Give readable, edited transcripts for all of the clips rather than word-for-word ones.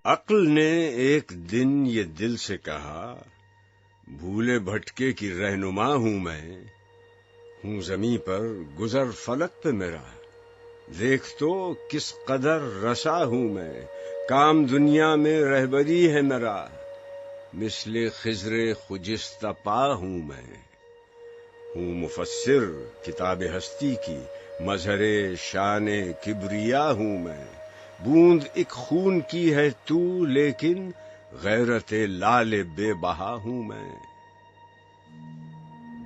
عقل نے ایک دن یہ دل سے کہا، بھولے بھٹکے کی رہنما ہوں میں، ہوں زمیں پر گزر فلک پہ میرا، دیکھ تو کس قدر رسا ہوں میں، کام دنیا میں رہبری ہے میرا، مثل خضر خجستہ پا ہوں میں، ہوں مفسر کتاب ہستی کی، مظہر شان کبریا ہوں میں، بوند ایک خون کی ہے تو لیکن غیرت لال بے بہا ہوں میں۔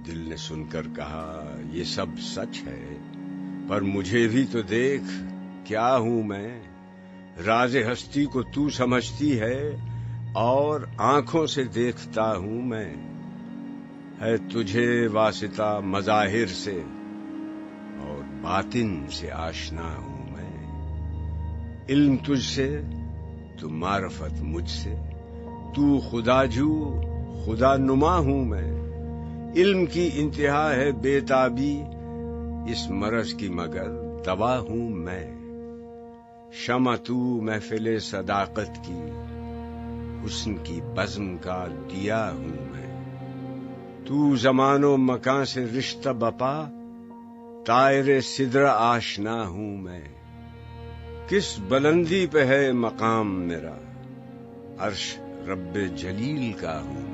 دل نے سن کر کہا یہ سب سچ ہے، پر مجھے بھی تو دیکھ کیا ہوں میں، راز ہستی کو تو سمجھتی ہے اور آنکھوں سے دیکھتا ہوں میں، ہے تجھے واسطہ مظاہر سے اور باطن سے آشنا ہوں میں، علم تجھ سے تو معرفت مجھ سے، تو خدا جو خدا نما ہوں میں، علم کی انتہا ہے بے تابی، اس مرض کی مگر دوا ہوں میں، شمع تو محفل صداقت کی، حسن کی بزم کا دیا ہوں میں، تو زمان و مکان سے رشتہ بپا، طائر سدرہ آشنا ہوں میں، کس بلندی پہ ہے مقام میرا، عرش رب جلیل کا ہوں